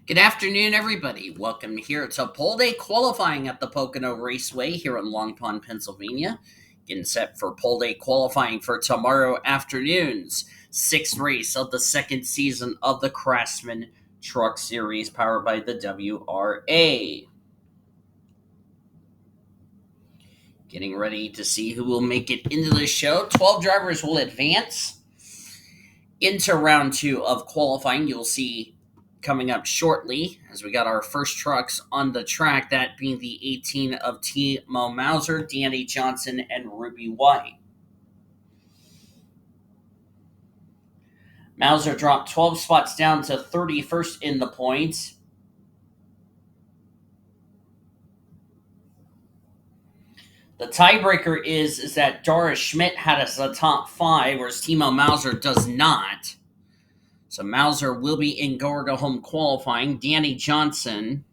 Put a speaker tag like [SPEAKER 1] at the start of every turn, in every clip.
[SPEAKER 1] Good afternoon, everybody. Welcome here to pole day qualifying at the Pocono Raceway here in Long Pond, Pennsylvania. Getting set for pole day qualifying for tomorrow afternoon's sixth race of the second season of the Craftsman Truck Series powered by the WRA. Getting ready to see who will make it into the show. 12 drivers will advance into round two of qualifying. You'll see coming up shortly as we got our first trucks on the track, that being the 18 of Timo Mauser, Danny Johnson, and Ruby White. Mauser dropped 12 spots down to 31st in the points. The tiebreaker is that Doris Schmidt had us a top five, whereas Timo Mauser does not. So Mauser will be in go home qualifying. Danny Johnson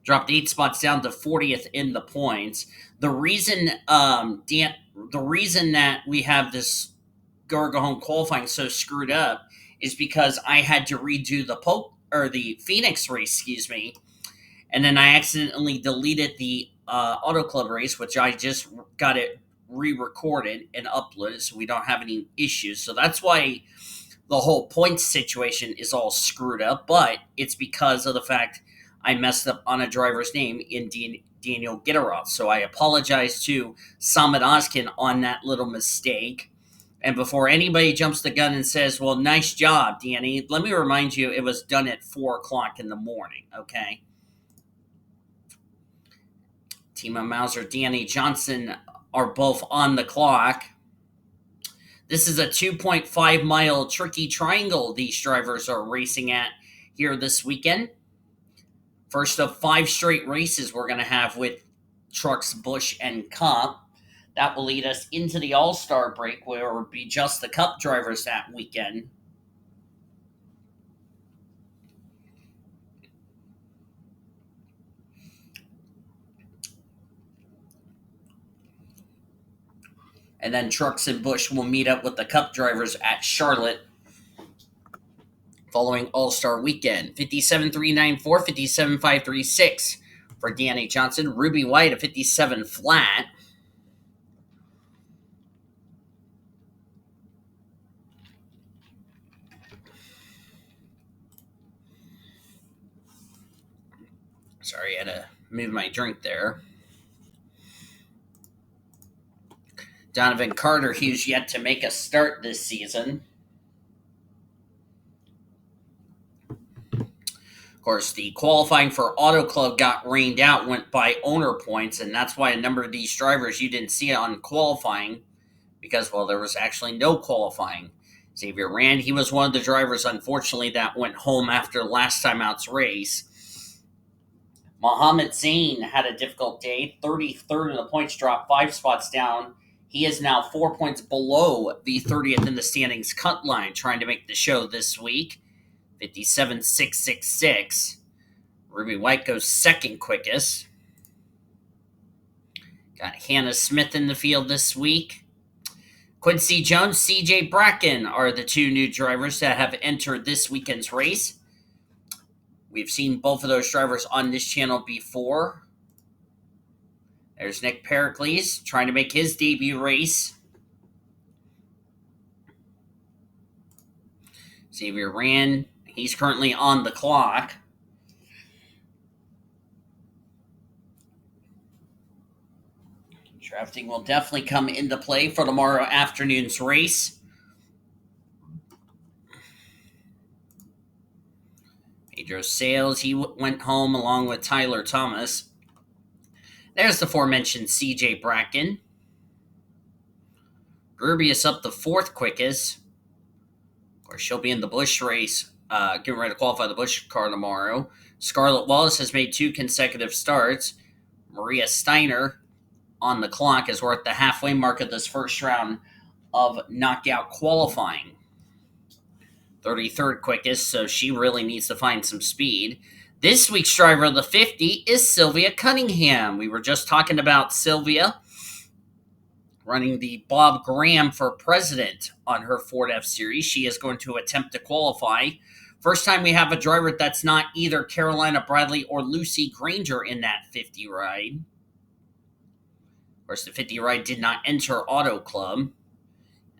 [SPEAKER 1] dropped 8 spots down to 40th in the points. The reason the reason that we have this go home qualifying so screwed up is because I had to redo the Phoenix race, excuse me, and then I accidentally deleted the Auto Club race, which I just got it re-recorded and uploaded, so we don't have any issues. So that's why the whole points situation is all screwed up, but it's because of the fact I messed up on a driver's name in Daniel Gitteroff. So I apologize to Samad Oskin on that little mistake. And before anybody jumps the gun and says, well, nice job, Danny, let me remind you it was done at 4 o'clock in the morning, okay? Timo Mauser, Danny Johnson are both on the clock. This is a 2.5-mile tricky triangle these drivers are racing at here this weekend. First of 5 straight races we're going to have with Trucks, Busch, and Cup. That will lead us into the All-Star break, where it will be just the Cup drivers that weekend. And then Trucks and Busch will meet up with the Cup drivers at Charlotte following All-Star weekend. 57.394, 57.536 for Danny Johnson. Ruby White, a 57 flat. Sorry, I had to move my drink there. Donovan Carter, who's yet to make a start this season. Of course, the qualifying for Auto Club got rained out, went by owner points, and that's why a number of these drivers you didn't see on qualifying because, well, there was actually no qualifying. Xavier Rand, he was one of the drivers, unfortunately, that went home after last time out's race. Mohammed Zain had a difficult day, 33rd in the points drop, 5 spots down. He is now 4 points below the 30th in the standings cut line, trying to make the show this week. 57.666. Ruby White goes second quickest. Got Hannah Smith in the field this week. Quincy Jones, CJ Bracken are the 2 new drivers that have entered this weekend's race. We've seen both of those drivers on this channel before. There's Nick Pericles trying to make his debut race. Xavier Rand, he's currently on the clock. Drafting will definitely come into play for tomorrow afternoon's race. Pedro Sales, he went home along with Tyler Thomas. There's the aforementioned CJ Bracken. Gerbius up the 4th quickest. Of course, she'll be in the Busch race, getting ready to qualify the Busch car tomorrow. Scarlett Wallace has made 2 consecutive starts. Maria Steiner on the clock as we're at the halfway mark of this first round of knockout qualifying. 33rd quickest, so she really needs to find some speed. This week's driver of the 50 is Sylvia Cunningham. We were just talking about Sylvia running the Bob Graham for president on her Ford F-Series. She is going to attempt to qualify First time we have a driver that's not either Carolina Bradley or Lucy Granger in that 50 ride. Of course, the 50 ride did not enter Auto Club.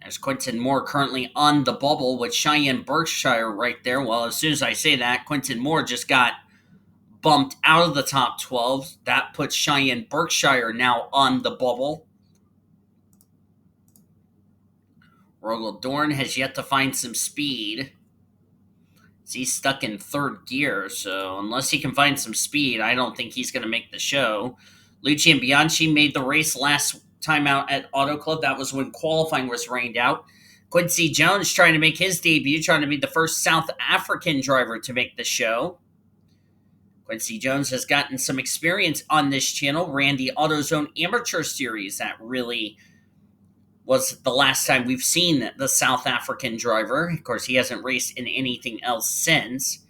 [SPEAKER 1] There's Quentin Moore currently on the bubble with Cheyenne Berkshire right there. Well, as soon as I say that, Quentin Moore just got bumped out of the top 12. That puts Cheyenne Berkshire now on the bubble. Rogel Dorn has yet to find some speed. He's stuck in third gear, so unless he can find some speed, I don't think he's going to make the show. Lucian Bianchi made the race last time out at Auto Club. That was when qualifying was rained out. Quincy Jones trying to make his debut, trying to be the first South African driver to make the show. Quincy Jones has gotten some experience on this channel, ran the AutoZone Amateur Series. That really was the last time we've seen the South African driver. Of course, he hasn't raced in anything else since,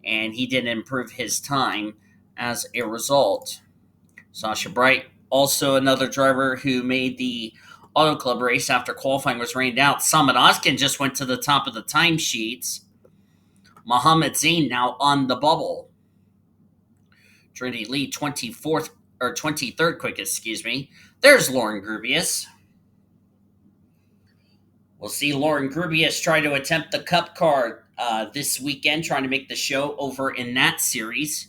[SPEAKER 1] and he did improve his time as a result. Sasha Bright, also another driver who made the Auto Club race after qualifying was rained out. Samad Oskin just went to the top of the timesheets. Mohammed Zain now on the bubble. Trinity Lee, 23rd quickest, There's Lauren Grubius. We'll see Lauren Grubius try to attempt the Cup car this weekend, trying to make the show over in that series.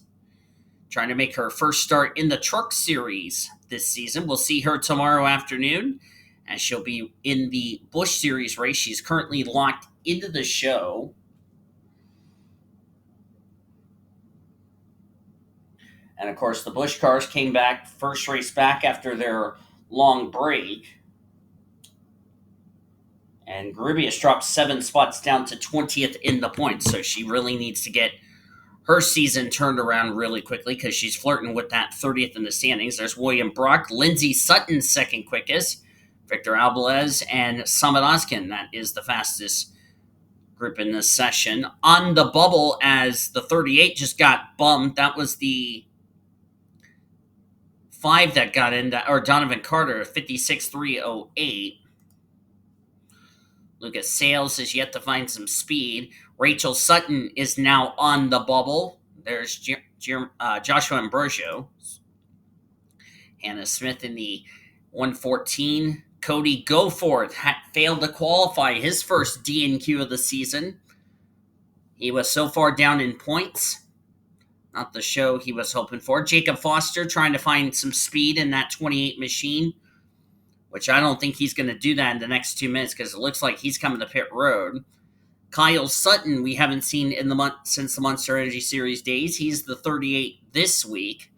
[SPEAKER 1] Trying to make her first start in the Truck Series this season. We'll see her tomorrow afternoon, as she'll be in the Busch Series race. She's currently locked into the show. And, of course, the Busch cars came back, first race back after their long break. And Grubius dropped 7 spots down to 20th in the points, so she really needs to get her season turned around really quickly because she's flirting with that 30th in the standings. There's William Brock, Lindsey Sutton, second quickest, Victor Albalez, and Samad Oskin. That is the fastest group in this session. On the bubble, as the 38 just got bumped, that was the 5 that got in, or Donovan Carter, 56.308. Lucas Sales is yet to find some speed. Rachel Sutton is now on the bubble. There's Joshua Ambrosio. Hannah Smith in the 114. Cody Goforth failed to qualify his first DNQ of the season. He was so far down in points. Not the show he was hoping for. Jacob Foster trying to find some speed in that 28 machine, which I don't think he's going to do that in the next 2 minutes because it looks like he's coming to pit road. Kyle Sutton, we haven't seen in the month since the Monster Energy Series days. He's the 38 this week.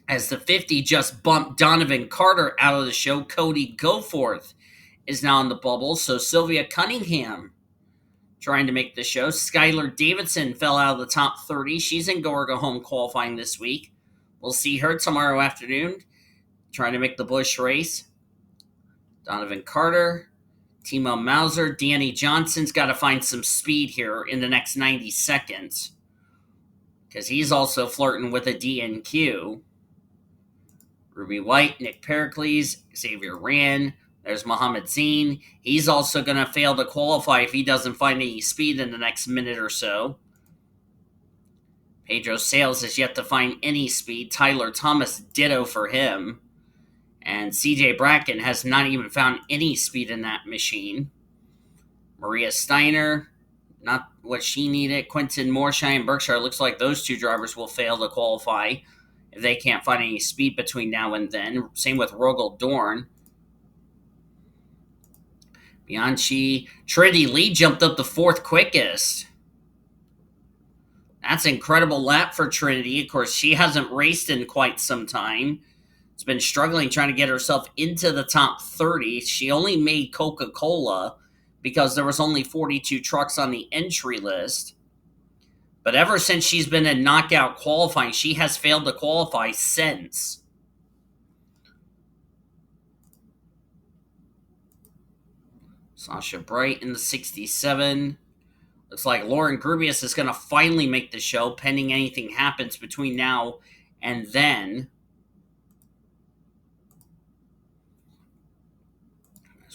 [SPEAKER 1] As the 50 just bumped Donovan Carter out of the show, Cody Goforth is now in the bubble. So Sylvia Cunningham trying to make the show. Skylar Davidson fell out of the top 30. She's in Go or Go Home qualifying this week. We'll see her tomorrow afternoon trying to make the Busch race. Donovan Carter, Timo Mauser, Danny Johnson's got to find some speed here in the next 90 seconds because he's also flirting with a DNQ. Ruby White, Nick Pericles, Xavier Rand. There's Mohammed Zain. He's also going to fail to qualify if he doesn't find any speed in the next minute or so. Pedro Sales has yet to find any speed. Tyler Thomas, ditto for him. And CJ Bracken has not even found any speed in that machine. Maria Steiner, not what she needed. Quentin Moore, Cheyenne Berkshire, looks like those two drivers will fail to qualify if they can't find any speed between now and then. Same with Rogel Dorn. Bianchi. Trinity Lee jumped up the 4th quickest. That's an incredible lap for Trinity. Of course, she hasn't raced in quite some time. Has been struggling trying to get herself into the top 30. She only made Coca-Cola because there was only 42 trucks on the entry list. But ever since she's been in knockout qualifying, she has failed to qualify since. Sasha Bright in the 67. Looks like Lauren Grubius is going to finally make the show, pending anything happens between now and then.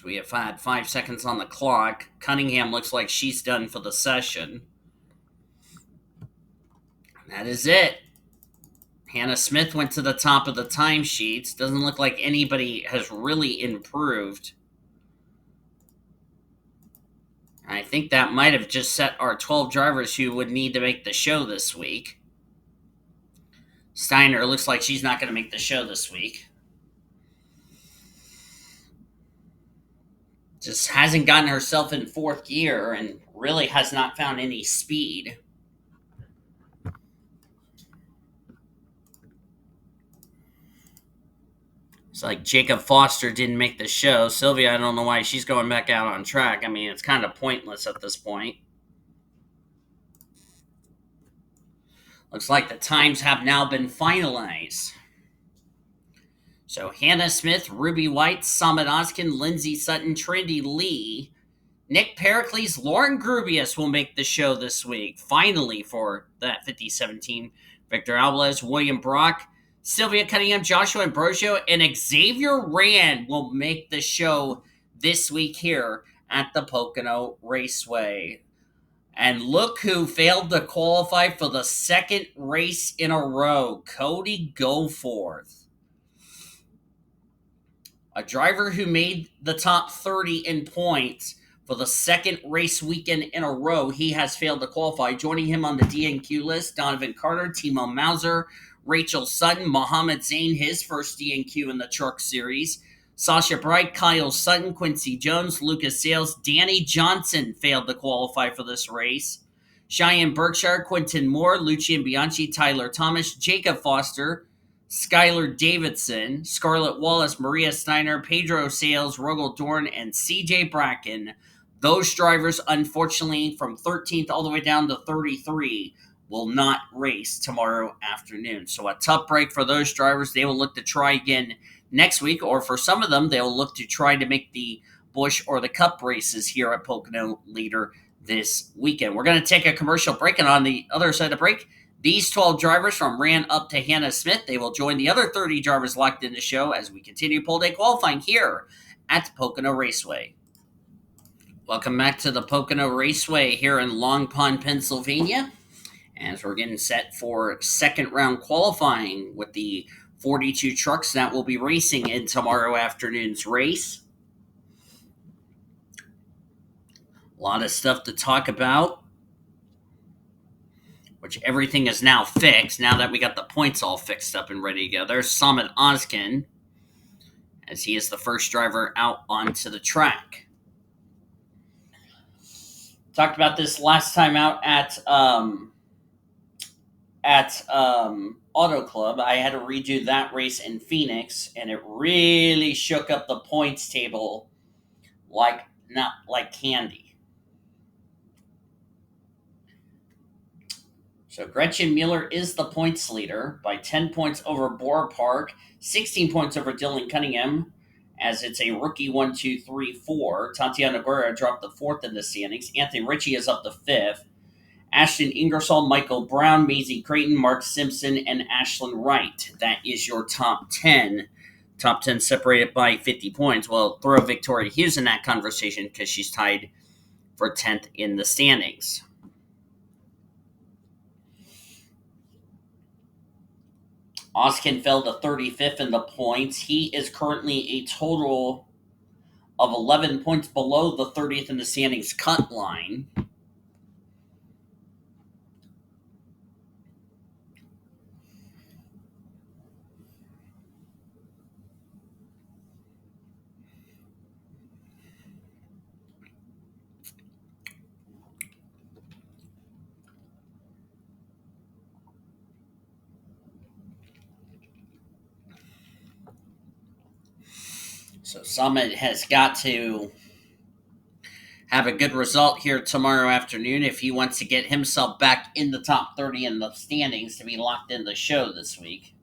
[SPEAKER 1] So we have had 5 seconds on the clock. Cunningham looks like she's done for the session. That is it. Hannah Smith went to the top of the timesheets. Doesn't look like anybody has really improved. I think that might have just set our 12 drivers who would need to make the show this week. Steiner looks like she's not going to make the show this week. Just hasn't gotten herself in fourth gear and really has not found any speed. It's like Jacob Foster didn't make the show. Sylvia, I don't know why she's going back out on track. I mean, it's kind of pointless at this point. Looks like the times have now been finalized. So Hannah Smith, Ruby White, Samit Oskin, Lindsay Sutton, Trinity Lee, Nick Pericles, Lauren Grubius will make the show this week, finally, for that 5017. Victor Alvarez, William Brock, Sylvia Cunningham, Joshua Ambrosio, and Xavier Rand will make the show this week here at the Pocono Raceway. And look who failed to qualify for the second race in a row, Cody Goforth. A driver who made the top 30 in points for the second race weekend in a row. He has failed to qualify. Joining him on the DNQ list, Donovan Carter, Timo Mauser, Rachel Sutton, Mohammed Zain, his first DNQ in the Truck Series, Sasha Bright, Kyle Sutton, Quincy Jones, Lucas Sales, Danny Johnson failed to qualify for this race. Cheyenne Berkshire, Quinton Moore, Lucian Bianchi, Tyler Thomas, Jacob Foster, Skylar Davidson, Scarlett Wallace, Maria Steiner, Pedro Sales, Rogel Dorn, and CJ Bracken. Those drivers, unfortunately, from 13th all the way down to 33, will not race tomorrow afternoon. So a tough break for those drivers. They will look to try again next week, or for some of them, they will look to try to make the Busch or the Cup races here at Pocono later this weekend. We're going to take a commercial break, and on the other side of the break, these 12 drivers from Rand up to Hannah Smith, they will join the other 30 drivers locked in the show as we continue pole day qualifying here at Pocono Raceway. Welcome back to the Pocono Raceway here in Long Pond, Pennsylvania, as we're getting set for second round qualifying with the 42 trucks that will be racing in tomorrow afternoon's race. A lot of stuff to talk about, which everything is now fixed, now that we got the points all fixed up and ready to go. There's Samit Oskin, as he is the first driver out onto the track. Talked about this last time out at Auto Club. I had to redo that race in Phoenix, and it really shook up the points table like not like candy. So Gretchen Mueller is the points leader by 10 points over Bora Park, 16 points over Dylan Cunningham, as it's a rookie 1, 2, 3, 4. Tatiana Guerra dropped to fourth in the standings. Anthony Ritchie is up to fifth. Ashton Ingersoll, Michael Brown, Maisie Creighton, Mark Simpson, and Ashlyn Wright. That is your top 10. Top 10 separated by 50 points. Well, throw Victoria Hughes in that conversation because she's tied for 10th in the standings. Oskin fell to 35th in the points. He is currently a total of 11 points below the 30th in the standings cut line. So Summit has got to have a good result here tomorrow afternoon if he wants to get himself back in the top 30 in the standings to be locked in the show this week.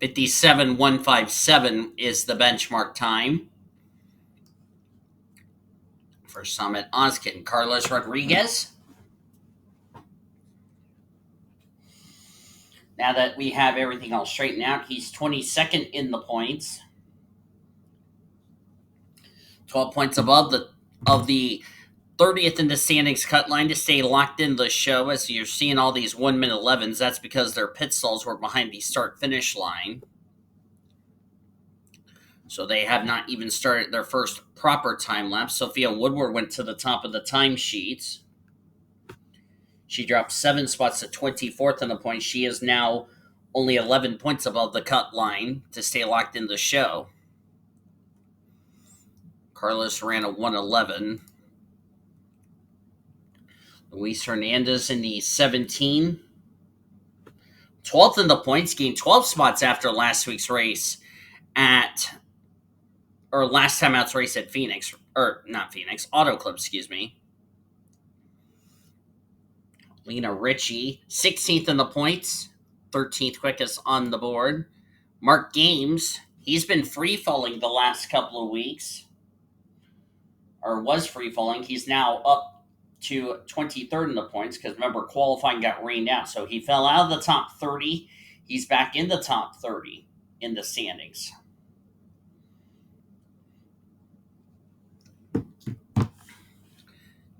[SPEAKER 1] 57.157 is the benchmark time for Summit Oskin. Carlos Rodriguez. Now that we have everything all straightened out, he's 22nd in the points. 12 points above the 30th in the standings cut line to stay locked in the show. As you're seeing all these 1-minute 11s, that's because their pit stalls were behind the start finish line. So they have not even started their first proper time lapse. Sophia Woodward went to the top of the timesheets. She dropped 7 spots to 24th in the points. She is now only 11 points above the cut line to stay locked in the show. Carlos ran a 1:11. Luis Hernandez in the 17. 12th in the points, gained 12 spots after last week's race last time out's race at Phoenix, or not Phoenix, Auto Club, excuse me. Lena Ritchie, 16th in the points, 13th quickest on the board. Mark Games, he's been free falling the last couple of weeks, or was free falling. He's now up to 23rd in the points because remember, qualifying got rained out. So he fell out of the top 30. He's back in the top 30 in the standings.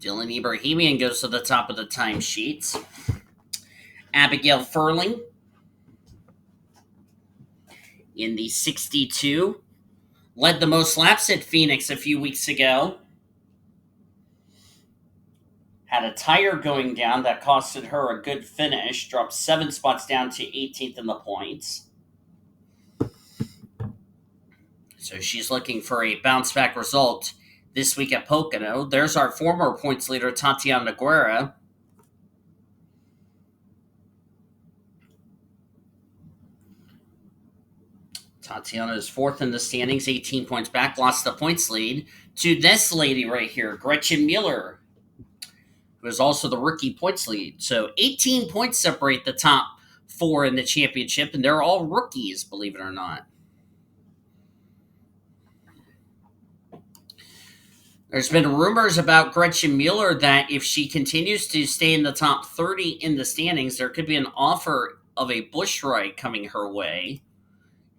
[SPEAKER 1] Dylan Ibrahimian goes to the top of the timesheets. Abigail Furling in the 62. Led the most laps at Phoenix a few weeks ago. Had a tire going down that costed her a good finish. Dropped 7 spots down to 18th in the points. So she's looking for a bounce back result this week at Pocono. There's our former points leader, Tatiana Guerra. Tatiana is 4th in the standings, 18 points back, lost the points lead to this lady right here, Gretchen Mueller, who is also the rookie points lead. So 18 points separate the top 4 in the championship, and they're all rookies, believe it or not. There's been rumors about Gretchen Mueller that if she continues to stay in the top 30 in the standings, there could be an offer of a Busch ride coming her way.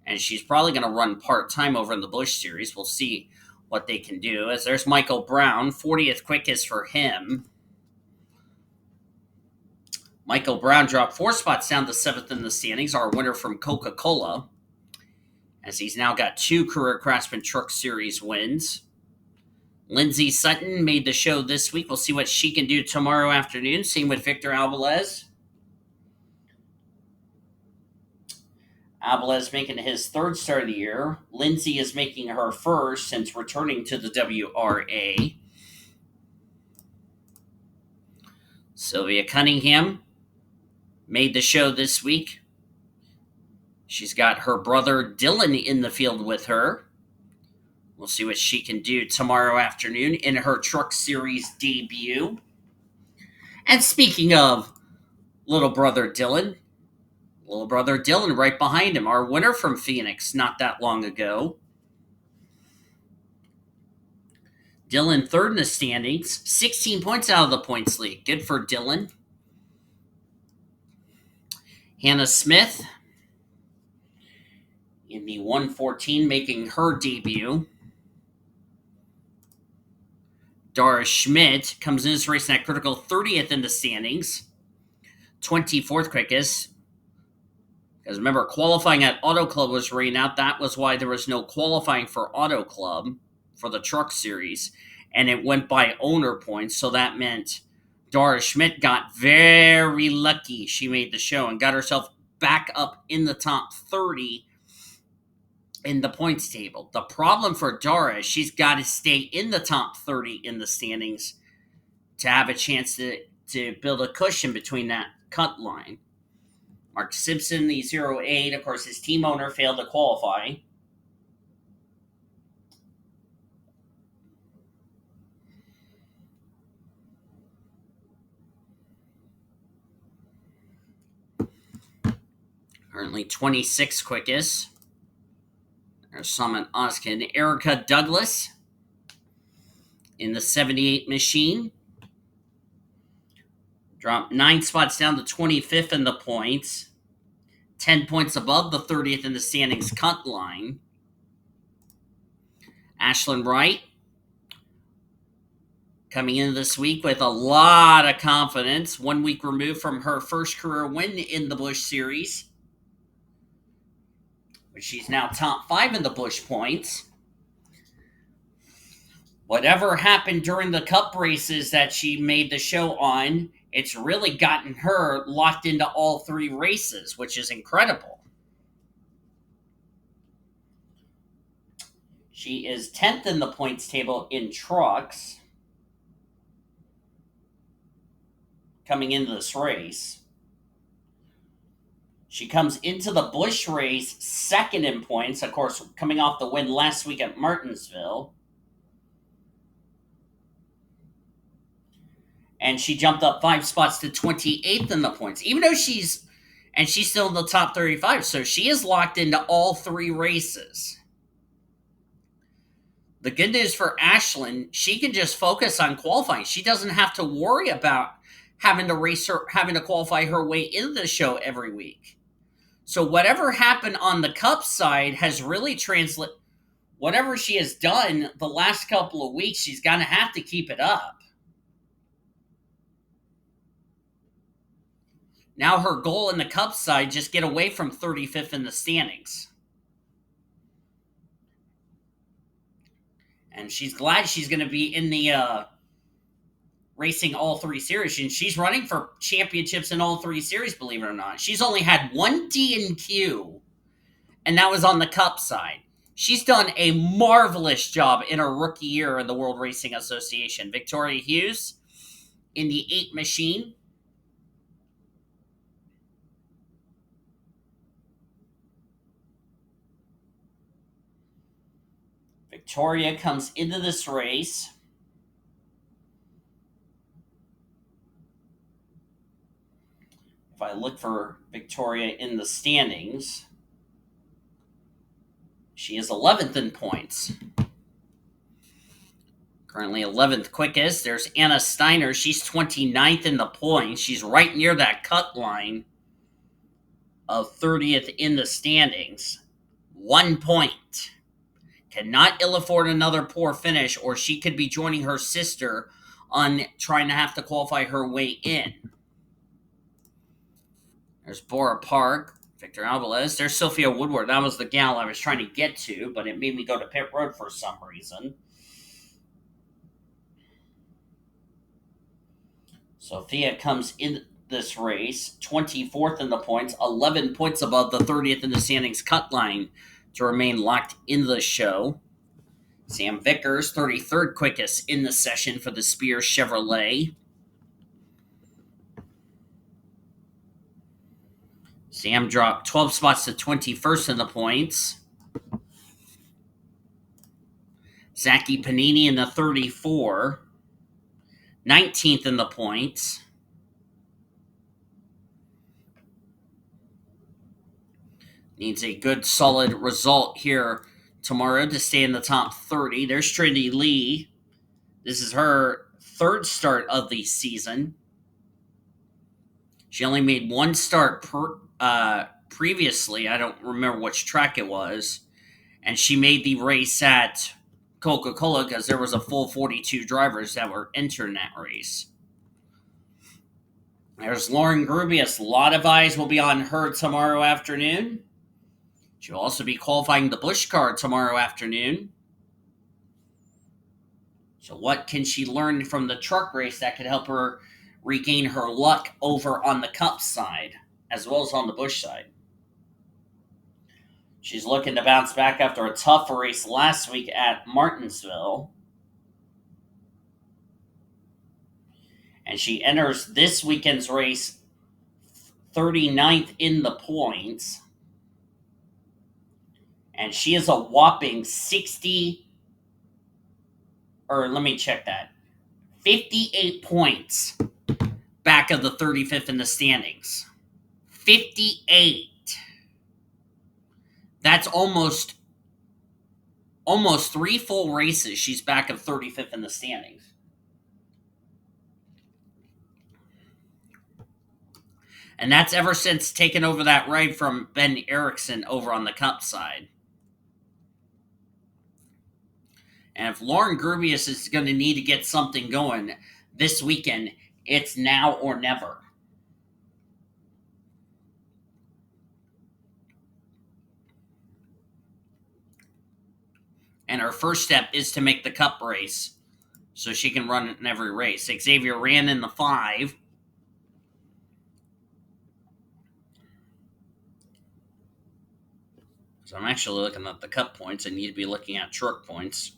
[SPEAKER 1] And she's probably going to run part-time over in the Busch Series. We'll see what they can do. As there's Michael Brown, 40th quickest for him. Michael Brown dropped 4 spots down to 7th in the standings, our winner from Coca-Cola, as he's now got 2 career Craftsman Truck Series wins. Lindsay Sutton made the show this week. We'll see what she can do tomorrow afternoon. Same with Victor Alvarez. Alvarez making his 3rd start of the year. Lindsay is making her 1st since returning to the WRA. Sylvia Cunningham made the show this week. She's got her brother Dylan in the field with her. We'll see what she can do tomorrow afternoon in her Truck Series debut. And speaking of little brother Dylan right behind him, our winner from Phoenix not that long ago. Dylan 3rd in the standings, 16 points out of the points league. Good for Dylan. Hannah Smith in the 114 making her debut. Dara Schmidt comes in this race in that critical 30th in the standings. 24th quickest. Because remember, qualifying at Auto Club was rained out. That was why there was no qualifying for Auto Club for the Truck Series. And it went by owner points. So that meant Dara Schmidt got very lucky. She made the show and got herself back up in the top 30 in the points table. The problem for Dara is she's got to stay in the top 30 in the standings to have a chance to build a cushion between that cut line. Mark Simpson, the 08, of course, his team owner failed to qualify. Currently 26 quickest. There's Summon Oskin. Erica Douglas in the 78 machine. Dropped 9 spots down to 25th in the points. 10 points above the 30th in the standings cut line. Ashlyn Wright coming into this week with a lot of confidence. 1 week removed from her first career win in the Busch Series. But she's now top 5 in the Busch points. Whatever happened during the Cup races that she made the show on, it's really gotten her locked into all 3 races, which is incredible. She is 10th in the points table in trucks coming into this race. She comes into the Busch race 2nd in points, of course, coming off the win last week at Martinsville. And she jumped up 5 spots to 28th in the points, even though she's still in the top 35. So she is locked into all 3 races. The good news for Ashlyn, she can just focus on qualifying. She doesn't have to worry about having to qualify her way into the show every week. So whatever happened on the Cup side has really translated. Whatever she has done the last couple of weeks, she's going to have to keep it up. Now her goal in the Cup side, just get away from 35th in the standings. And she's glad she's going to be in the racing all 3 series. And she's running for championships in all 3 series, believe it or not. She's only had 1 DNQ, and that was on the Cup side. She's done a marvelous job in her rookie year in the World Racing Association. Victoria Hughes in the 8 machine. Victoria comes into this race if I look for Victoria in the standings, she is 11th in points. Currently 11th quickest. There's Anna Steiner. She's 29th in the points. She's right near that cut line of 30th in the standings. 1 point. Cannot ill afford another poor finish, or she could be joining her sister on trying to have to qualify her way in. There's Bora Park, Victor Alvarez. There's Sophia Woodward. That was the gal I was trying to get to, but it made me go to pit road for some reason. Sophia comes in this race 24th in the points, 11 points above the 30th in the standings cut line to remain locked in the show. Sam Vickers, 33rd quickest in the session for the Spear Chevrolet. Sam dropped 12 spots to 21st in the points. Zachy Panini in the 34. 19th in the points. Needs a good, solid result here tomorrow to stay in the top 30. There's Trinity Lee. This is her 3rd start of the season. She only made 1 start previously. I don't remember which track it was. And she made the race at Coca-Cola because there was a full 42 drivers that were entering that race. There's Lauren Grubius. A lot of eyes will be on her tomorrow afternoon. She'll also be qualifying the Busch car tomorrow afternoon. So what can she learn from the truck race that could help her regain her luck over on the Cup side, as well as on the Busch side? She's looking to bounce back after a tough race last week at Martinsville. And she enters this weekend's race 39th in the points. And she is a whopping 58 points back of the 35th in the standings. 58. That's almost 3 full races. She's back of 35th in the standings. And that's ever since taking over that ride from Ben Erickson over on the Cup side. And if Lauren Grubius is going to need to get something going this weekend, it's now or never. And her first step is to make the Cup race so she can run in every race. Xavier ran in the 5. So I'm actually looking at the Cup points. I need to be looking at truck points.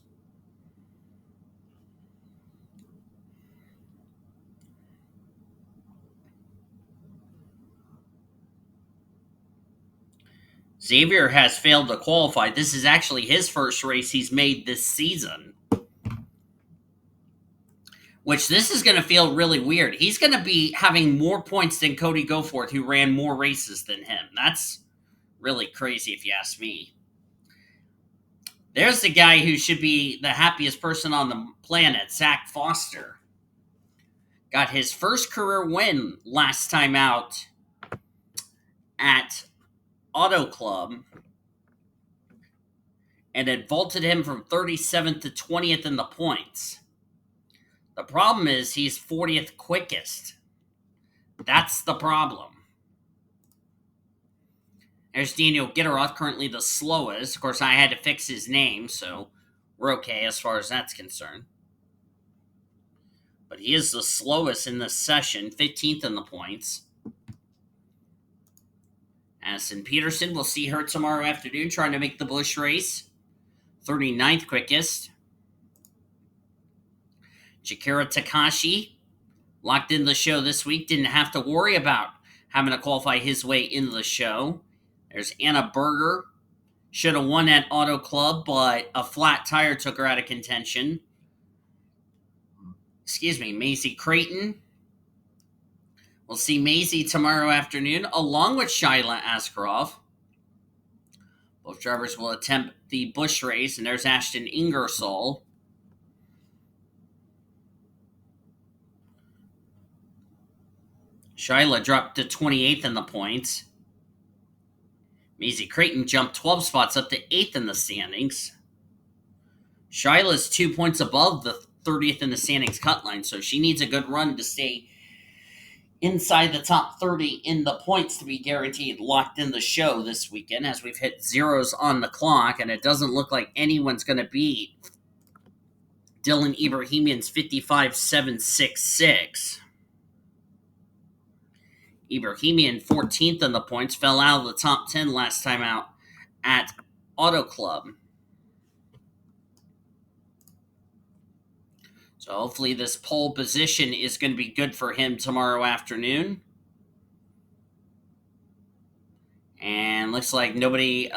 [SPEAKER 1] Xavier has failed to qualify. This is actually his first race he's made this season. Which this is going to feel really weird. He's going to be having more points than Cody Goforth, who ran more races than him. That's really crazy if you ask me. There's the guy who should be the happiest person on the planet, Zach Foster. Got his first career win last time out at Auto Club, and it vaulted him from 37th to 20th in the points. The problem is he's 40th quickest. That's the problem. There's Daniel Gitteroth, currently the slowest. Of course, I had to fix his name, so we're okay as far as that's concerned. But he is the slowest in this session, 15th in the points. Addison Peterson, we'll see her tomorrow afternoon trying to make the Busch race. 39th quickest. Chikara Takashi locked in the show this week. Didn't have to worry about having to qualify his way into the show. There's Anna Berger. Should have won at Auto Club, but a flat tire took her out of contention. Maisie Creighton. We'll see Maisie tomorrow afternoon, along with Shyla Askeroff. Both drivers will attempt the Busch race, and there's Ashton Ingersoll. Shyla dropped to 28th in the points. Maisie Creighton jumped 12 spots up to 8th in the standings. Shyla's 2 points above the 30th in the standings cut line, so she needs a good run to stay inside the top 30 in the points to be guaranteed locked in the show this weekend, as we've hit zeros on the clock, and it doesn't look like anyone's going to beat Dylan Ibrahimian's 55.766. Ibrahimian, 14th in the points, fell out of the top 10 last time out at Auto Club. So hopefully this pole position is going to be good for him tomorrow afternoon. And looks like nobody...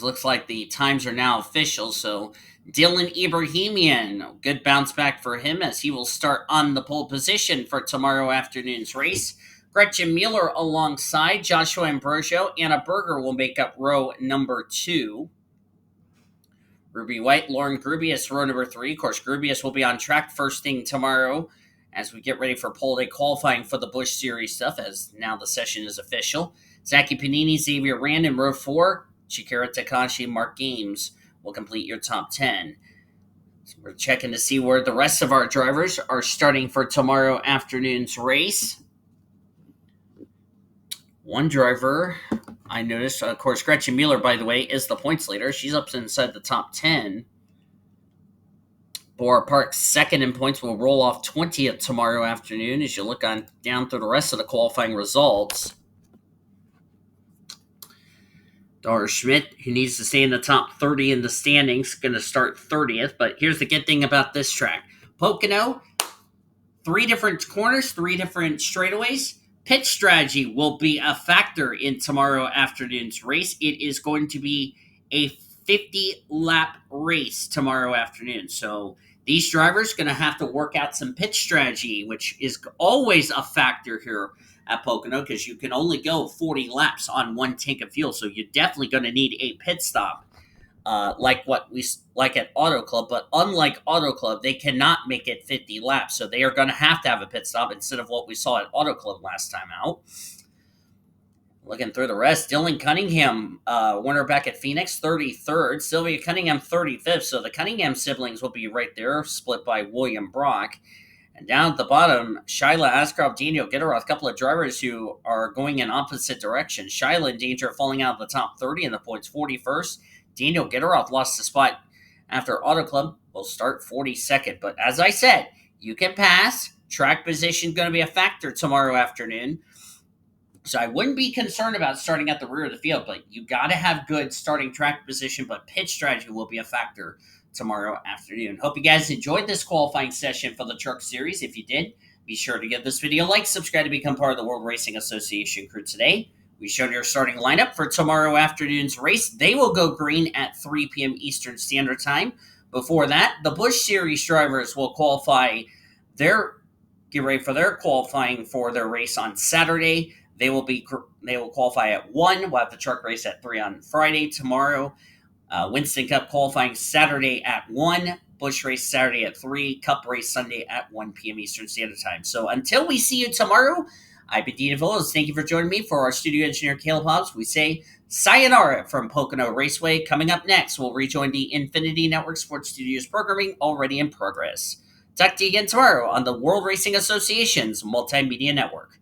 [SPEAKER 1] looks like the times are now official, so Dylan Ibrahimian, good bounce back for him as he will start on the pole position for tomorrow afternoon's race. Gretchen Mueller alongside Joshua Ambrosio. Anna Berger will make up row number 2. Ruby White, Lauren Grubius, row number 3. Of course, Grubius will be on track first thing tomorrow as we get ready for pole day qualifying for the Busch Series stuff, as now the session is official. Zaki Panini, Xavier Rand in row 4. Chikara Takashi, Mark Games will complete your top 10. So we're checking to see where the rest of our drivers are starting for tomorrow afternoon's race. One driver I noticed, of course, Gretchen Mueller, by the way, is the points leader. She's up inside the top 10. Bora Park, second in points, will roll off 20th tomorrow afternoon as you look on down through the rest of the qualifying results. Dara Schmidt, who needs to stay in the top 30 in the standings, going to start 30th. But here's the good thing about this track. Pocono, 3 different corners, 3 different straightaways. Pit strategy will be a factor in tomorrow afternoon's race. It is going to be a 50-lap race tomorrow afternoon. So These drivers going to have to work out some pit strategy, which is always a factor here at Pocono because you can only go 40 laps on one tank of fuel. So you're definitely going to need a pit stop, like what we like at Auto Club. But unlike Auto Club, they cannot make it 50 laps, so they are going to have a pit stop instead of what we saw at Auto Club last time out. Looking through the rest, Dylan Cunningham, winner back at Phoenix, 33rd. Sylvia Cunningham, 35th. So the Cunningham siblings will be right there, split by William Brock. And down at the bottom, Shyla Ascroft, Daniel Gitteroth, a couple of drivers who are going in opposite directions. Shyla in danger of falling out of the top 30 in the points, 41st. Daniel Gitteroth lost the spot after Auto Club will start 42nd. But as I said, you can pass. Track position going to be a factor tomorrow afternoon. So I wouldn't be concerned about starting at the rear of the field, but you got to have good starting track position, but pit strategy will be a factor tomorrow afternoon. Hope you guys enjoyed this qualifying session for the Truck Series. If you did, be sure to give this video a like, subscribe to become part of the World Racing Association crew today. We showed your starting lineup for tomorrow afternoon's race. They will go green at 3 p.m. Eastern Standard Time. Before that, the Busch Series drivers will get ready for their qualifying for their race on Saturday. They will qualify at 1. We'll have the truck race at 3 on Friday. Tomorrow, Winston Cup qualifying Saturday at 1. Busch race Saturday at 3. Cup race Sunday at 1 p.m. Eastern Standard Time. So until we see you tomorrow, I've been Dean Villas. Thank you for joining me. For our studio engineer, Caleb Hobbs, we say sayonara from Pocono Raceway. Coming up next, we'll rejoin the Infinity Network Sports Studios programming already in progress. Talk to you again tomorrow on the World Racing Association's Multimedia Network.